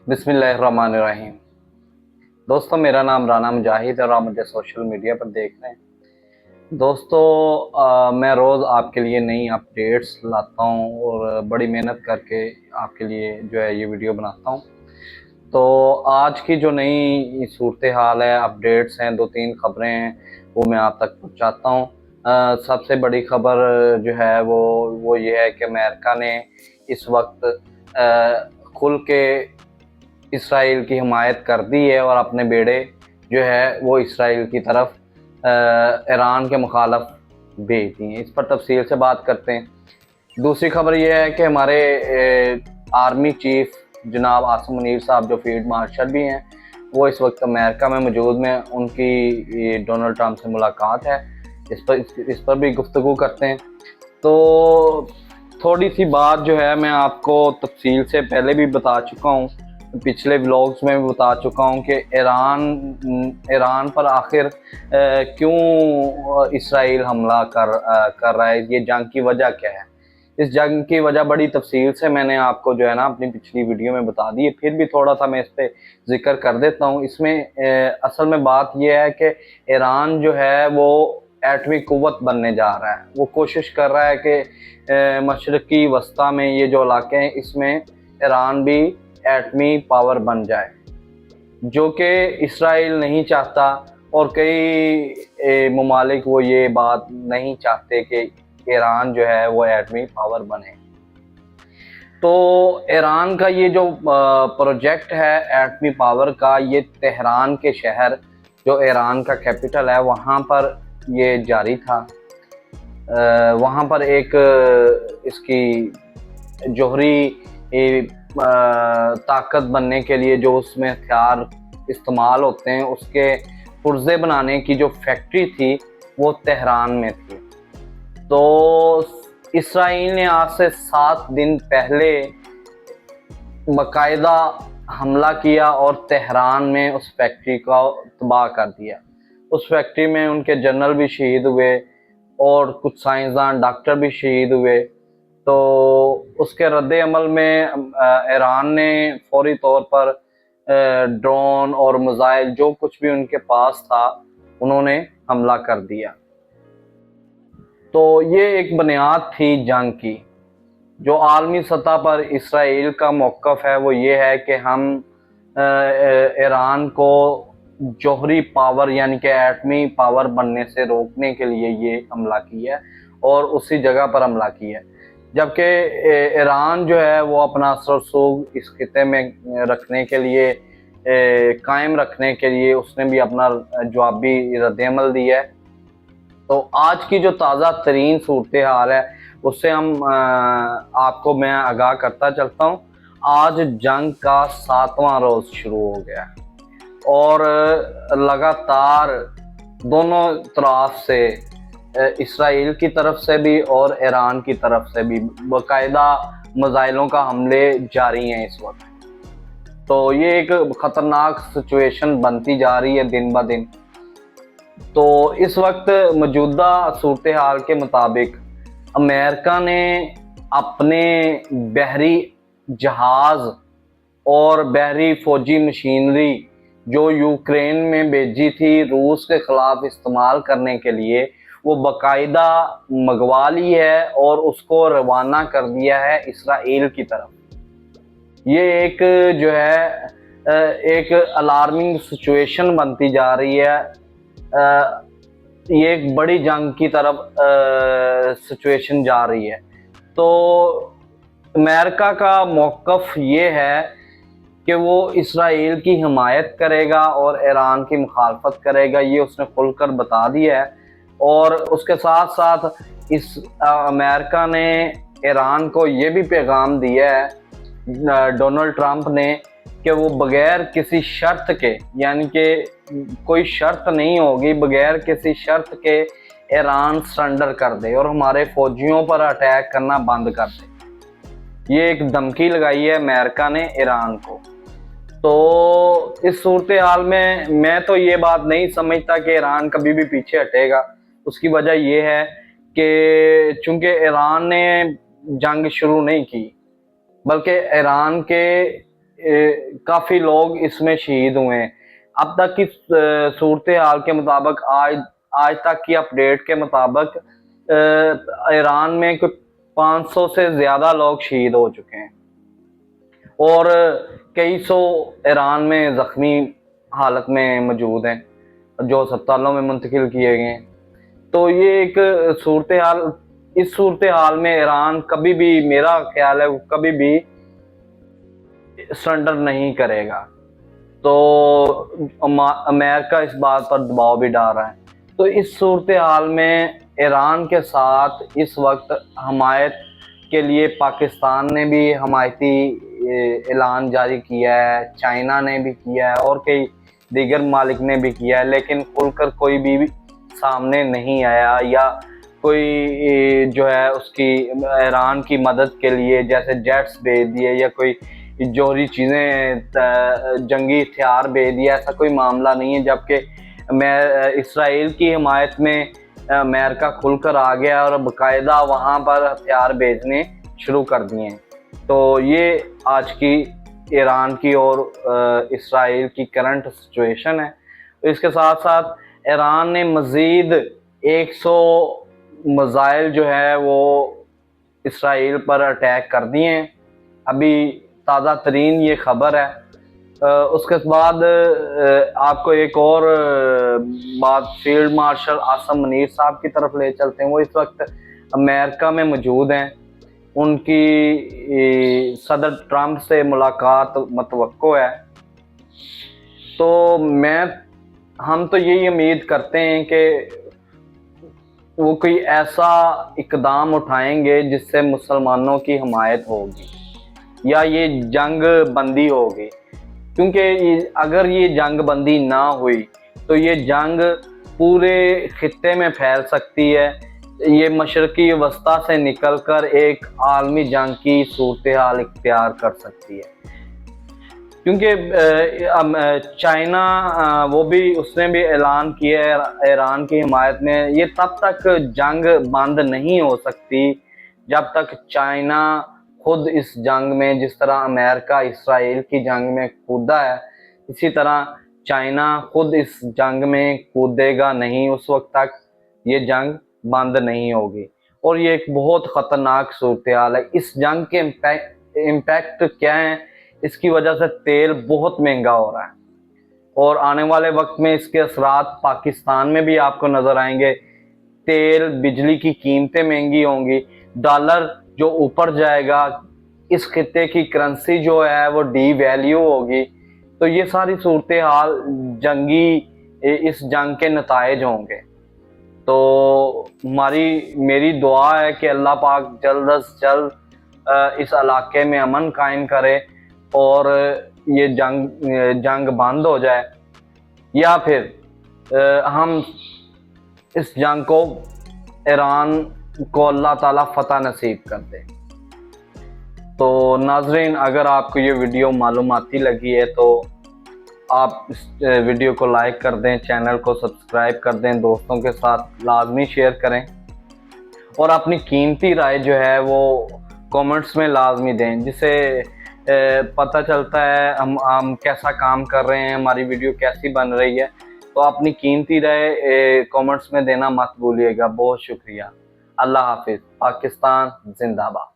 बिस्मिल्लाहिर्रहमानिर्रहीम। दोस्तों, मेरा नाम राना मुजाहिद है और आप मुझे सोशल मीडिया पर देख रहे हैं। दोस्तों, मैं रोज़ आपके लिए नई अपडेट्स लाता हूँ और बड़ी मेहनत करके आपके लिए जो है ये वीडियो बनाता हूँ। तो आज की जो नई सूरत हाल है, अपडेट्स हैं, 2-3 ख़बरें हैं, वो मैं आप तक पहुँचाता हूँ। सबसे बड़ी ख़बर जो है वो ये है कि अमेरिका ने इस वक्त खुल के इसराइल की हिमायत कर दी है और अपने बेड़े जो है वो इसराइल की तरफ ईरान के मुखालफ भेज दिए हैं। इस पर तफसील से बात करते हैं। दूसरी खबर ये है कि हमारे आर्मी चीफ जनाब आसिम मुनीर साहब, जो फील्ड मार्शल भी हैं, वो इस वक्त अमेरिका में मौजूद में उनकी डोनाल्ड ट्रंप से मुलाकात है। इस पर भी गुफ्तगू करते हैं। तो थोड़ी सी बात जो है मैं आपको तफसील से पहले भी बता चुका हूँ, पिछले व्लॉग्स में भी बता चुका हूँ कि ईरान पर आखिर क्यों इसराइल हमला कर रहा है, ये जंग की वजह क्या है। इस जंग की वजह बड़ी तफसील से मैंने आपको जो है ना अपनी पिछली वीडियो में बता दी है, फिर भी थोड़ा सा मैं इस पर जिक्र कर देता हूँ। इसमें असल में बात यह है कि ईरान जो है वो एटमी कुव्वत बनने जा रहा है। वो कोशिश कर रहा है कि मशरक़ी वस्ता में ये जो इलाके हैं, इसमें ईरान भी एटमी पावर बन जाए, जो कि इसराइल नहीं चाहता और कई ममालिक वो ये बात नहीं चाहते कि ईरान जो है वो एटमी पावर बने। तो ईरान का ये जो प्रोजेक्ट है एटमी पावर का, ये तेहरान के शहर, जो ईरान का कैपिटल है, वहाँ पर ये जारी था। वहाँ पर एक इसकी जोहरी ताकत बनने के लिए जो उसमें हथियार इस्तेमाल होते हैं, उसके पुर्जे बनाने की जो फैक्ट्री थी वो तेहरान में थी। तो इसराइल ने आज से 7 दिन पहले बाकायदा हमला किया और तेहरान में उस फैक्ट्री को तबाह कर दिया। उस फैक्ट्री में उनके जनरल भी शहीद हुए और कुछ साइंसदान डॉक्टर भी शहीद हुए। तो उसके रद्द अमल में ईरान ने फौरी तौर पर ड्रोन और मिसाइल जो कुछ भी उनके पास था, उन्होंने हमला कर दिया। तो ये एक बुनियाद थी जंग की। जो आलमी सतह पर इसराइल का मौक़िफ़ है वो ये है कि हम ईरान को जोहरी पावर यानी कि एटमी पावर बनने से रोकने के लिए ये हमला किया है और उसी जगह पर हमला किया है। जबकि ईरान जो है वो अपना असर रसूख इस खिते में रखने के लिए, कायम रखने के लिए, उसने भी अपना जवाबी रद्द-ए-अमल दिया है। तो आज की जो ताज़ा तरीन सूरत हाल है उससे आपको मैं आगाह करता चलता हूँ। आज जंग का 7वां रोज़ शुरू हो गया और लगातार दोनों तरफ से, इसराइल की तरफ से भी और ईरान की तरफ से भी बाकायदा मिसाइलों का हमले जारी हैं इस वक्त। तो ये एक ख़तरनाक सिचुएशन बनती जा रही है दिन ब दिन। तो इस वक्त मौजूदा सूरत हाल के मुताबिक अमेरिका ने अपने बहरी जहाज़ और बहरी फ़ौजी मशीनरी जो यूक्रेन में भेजी थी रूस के ख़िलाफ़ इस्तेमाल करने के लिए, वो बाकायदा मंगवा ली है और उसको रवाना कर दिया है इसराइल की तरफ। ये एक जो है एक अलार्मिंग सिचुएशन बनती जा रही है। ये एक बड़ी जंग की तरफ सिचुएशन जा रही है। तो अमेरिका का मौक़िफ़ ये है कि वो इसराइल की हिमायत करेगा और ईरान की मुखालफत करेगा, ये उसने खुलकर बता दिया है। और उसके साथ साथ अमेरिका ने ईरान को ये भी पैगाम दिया है डोनाल्ड ट्रंप ने कि वो बगैर किसी शर्त के, यानी कि कोई शर्त नहीं होगी, बगैर किसी शर्त के ईरान सरेंडर कर दे और हमारे फ़ौजियों पर अटैक करना बंद कर दे। ये एक धमकी लगाई है अमेरिका ने ईरान को। तो इस सूरत हाल में मैं तो ये बात नहीं समझता कि ईरान कभी भी पीछे हटेगा। उसकी वजह ये है कि चूँकि ईरान ने जंग शुरू नहीं की, बल्कि ईरान के काफ़ी लोग इसमें शहीद हुए हैं। अब तक की सूरत हाल के मुताबिक आज तक की अपडेट के मुताबिक ईरान में कुछ 500 से ज़्यादा लोग शहीद हो चुके हैं और कई सौ ईरान में ज़ख्मी हालत में मौजूद हैं जो अस्पतालों में मुंतकिल किए गए हैं। तो ये एक सूरत हाल, इस सूरत हाल में ईरान कभी भी, मेरा ख्याल है, कभी भी सरेंडर नहीं करेगा। तो अमेरिका इस बात पर दबाव भी डाल रहा है। तो इस सूरत हाल में ईरान के साथ इस वक्त हमायत के लिए पाकिस्तान ने भी हमायती ऐलान जारी किया है, चाइना ने भी किया है और कई दीगर मालिक ने भी किया है, लेकिन खुलकर कोई भी सामने नहीं आया या कोई जो है उसकी ईरान की मदद के लिए जैसे जेट्स भेज दिए या कोई जौहरी चीज़ें, जंगी हथियार भेज दिया, ऐसा कोई मामला नहीं है। जबकि मैं इसराइल की हिमायत में अमेरिका खुलकर आ गया और बाकायदा वहाँ पर हथियार भेजने शुरू कर दिए हैं। तो ये आज की ईरान की और इसराइल की करंट सिचुएशन है। इसके साथ साथ ईरान ने मज़ीद 100 मिसाइल जो है वो इसराइल पर अटैक कर दिए हैं। अभी ताज़ा तरीन ये खबर है। उसके बाद आपको एक और बात फील्ड मार्शल आसम मुनीर साहब की तरफ ले चलते हैं। वो इस वक्त अमेरिका में मौजूद हैं। उनकी सदर ट्रंप से मुलाकात मतवक्को है। तो हम तो यही उम्मीद करते हैं कि वो कोई ऐसा इकदाम उठाएंगे जिससे मुसलमानों की हिमायत होगी या ये जंग बंदी होगी, क्योंकि अगर ये जंग बंदी ना हुई तो ये जंग पूरे खित्ते में फैल सकती है। ये मशरकी वस्ता से निकलकर एक आलमी जंग की सूरत हाल इख्तियार कर सकती है। क्योंकि चाइना वो भी, उसने भी ऐलान किया है ईरान की हिमायत में। ये तब तक जंग बंद नहीं हो सकती जब तक चाइना खुद इस जंग में, जिस तरह अमेरिका इसराइल की जंग में कूदा है, इसी तरह चाइना खुद इस जंग में कूदेगा नहीं। उस वक्त तक ये जंग बंद नहीं होगी और ये एक बहुत ख़तरनाक सूरत हाल है। इस जंग के इम्पैक्ट क्या है? इसकी वजह से तेल बहुत महंगा हो रहा है और आने वाले वक्त में इसके असरात पाकिस्तान में भी आपको नज़र आएंगे। तेल, बिजली की कीमतें महंगी होंगी, डॉलर जो ऊपर जाएगा, इस खित्ते की करेंसी जो है वो डी वैल्यू होगी। तो ये सारी सूरत हाल इस जंग के नतायज होंगे। तो मेरी दुआ है कि अल्लाह पाक जल्द अज जल्द इस इलाके में अमन कायम करे और ये जंग बंद हो जाए, या फिर हम इस जंग को ईरान को अल्लाह ताला फतह नसीब कर दे। तो नाजरीन, अगर आपको ये वीडियो मालूमाती लगी है तो आप इस वीडियो को लाइक कर दें, चैनल को सब्सक्राइब कर दें, दोस्तों के साथ लाजमी शेयर करें और अपनी कीमती राय जो है वो कमेंट्स में लाजमी दें, जिससे पता चलता है हम कैसा काम कर रहे हैं, हमारी वीडियो कैसी बन रही है। तो अपनी कीमती राय कमेंट्स में देना मत भूलिएगा। बहुत शुक्रिया। अल्लाह हाफिज़। पाकिस्तान जिंदाबाद।